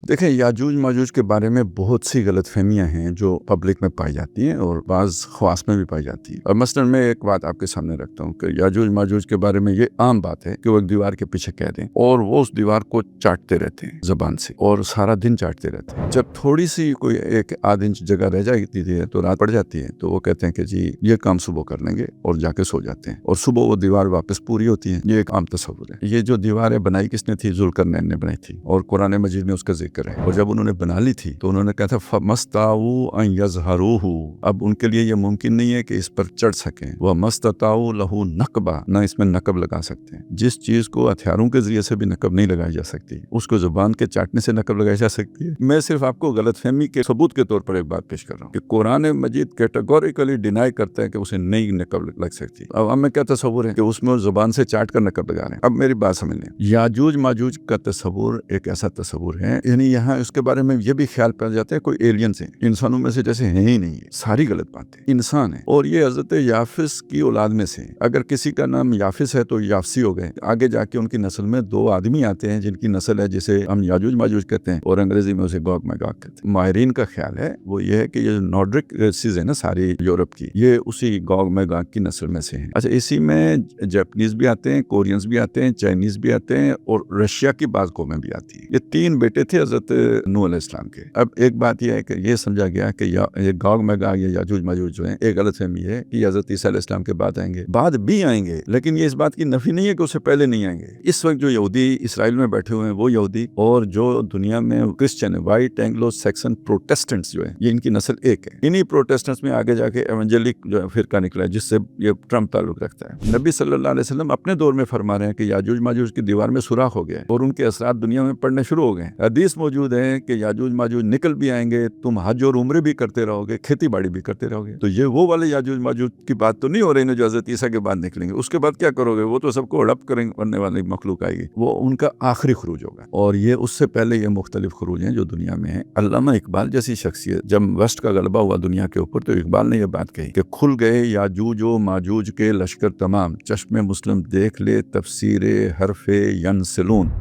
देखें, याजूज माजूज के बारे में बहुत सी गलतफहमियां हैं जो पब्लिक में पाई जाती हैं और बाज़ ख्वास में भी पाई जाती है। और मसलन मैं एक बात आपके सामने रखता हूँ कि याजूज माजूज के बारे में ये आम बात है कि वो एक दीवार के पीछे कह दें और वो उस दीवार को चाटते रहते हैं ज़बान से और सारा दिन चाटते रहते हैं। जब थोड़ी सी कोई एक आध इंच जगह रह जाती है तो रात पड़ जाती है तो वो कहते हैं कि जी ये काम सुबह कर लेंगे और जाके सो जाते हैं और सुबह वो दीवार वापस पूरी होती है। ये एक आम तस्वुर है। ये जो दीवार है बनाई किसने थी? जुल्करनैन ने बनाई थी और कुरान मजीद में उसका जिक्र है। और जब उन्होंने बना ली थी तो उन्होंने कहा था फमस्ताऊ अन यज़हरूहू, अब उनके लिए ये मुमकिन नहीं है कि इस पर चढ़ सकें। वह मस्तताऊ लहू नकबा, न इसमें नकब लगा सकते हैं। जिस चीज को हथियारों के जरिए से भी नकब नहीं लगाई जा सकती उसको जुबान के चाटने से नकब लगाई जा सकती है। मैं सिर्फ आपको गलतफहमी के सबूत के तौर पर एक बात पेश कर रहा हूँ कि कुरान मजीद कैटेगोरिकली डिनाई करता है कि उसे नहीं नकब लग सकती। अब हमें क्या तस्वुर है कि उसमें जुबान से चाट कर नकब लगा रहे हैं। अब मेरी बात समझ लें, याजूज माजूज का तस्वुर एक ऐसा तस्वुर है, यानी यहाँ उसके बारे में ये भी ख्याल पड़ जाता है कोई एलियन से, इंसानों में से जैसे है ही नहीं है। सारी गलत बातें, इंसान है और ये हजरत याफिस की औलाद में से, अगर किसी का नाम याफिस है तो याफसी हो गए। आगे जाके उनकी नस्ल में दो आदमी आते हैं जिनकी नस्ल है जिसे हम याजूज माजूज कहते हैं और अंग्रेजी में उसे गॉग मैगॉग कहते हैं। माहिरीन का ख्याल है वो ये है कि ये नॉर्डिक रेसिस है ना सारी यूरोप की, ये उसी गॉग मैगॉग की नस्ल में से है। अच्छा, इसी में जापानीज भी आते हैं, कोरियंस भी आते हैं, चाइनीज भी आते हैं और रशिया की बाज कौमें भी आती है। ये तीन बेटे थे हजरत नूह अलैहिस्सलाम के। अब एक बात यह है कि ये समझा गया कि ये गॉग मैगॉग या याजूज माजूज जो है, एक गलतफहमी है कि हजरत ईसा अलैहिस्सलाम के बाद आएंगे, बाद भी आएंगे, लेकिन ये इस बात की नफी नहीं है कि उससे पहले नहीं आएंगे। इस वक्त जो यहूदी इसराइल में बैठे हुए हैं वो यहूदी और जो दुनिया में क्रिश्चियन है, वाइट एंग्लो सैक्सन प्रोटेस्टेंट्स जो है, ये इनकी नस्ल एक है। इन्हीं प्रोटेस्टेंट्स में आगे जाके एवेंजेलिक जो है फिरका निकला है जिससे ये ट्रम्प ताल्लुक रखता है। नबी सल्लल्लाहु अलैहि वसल्लम अपने दौर में फरमा रहे हैं कि याजूज माजूज की दीवार में सुराख हो गया और उनके असरात दुनिया में पड़ने शुरू हो गए। हदीस मौजूद है कि याजूज माजूज निकल भी आएंगे, तुम हज और उम्रे भी करते रहोगे, खेती बाड़ी भी करते रहोगे। तो ये वो वाले याजूज माजूज की बात तो नहीं हो रही ना जो हजरत ईसा के बाद निकलेंगे। उसके बाद क्या करोगे? वो तो सबको हड़प करने वाली मखलूक आएगी, वो उनका आखिरी खुरूज होगा। और ये उससे पहले ये मुख्तलिफ खुरूज हैं जो दुनिया में है। अल्लामा इकबाल जैसी शख्सियत, जब वेस्ट का गलबा हुआ दुनिया के ऊपर, तो इकबाल ने यह बात कही कि खुल गए याजूज व माजूज के लश्कर तमाम, चश्मे मुस्लिम देख ले तफसीरे हरफे यनसिलून।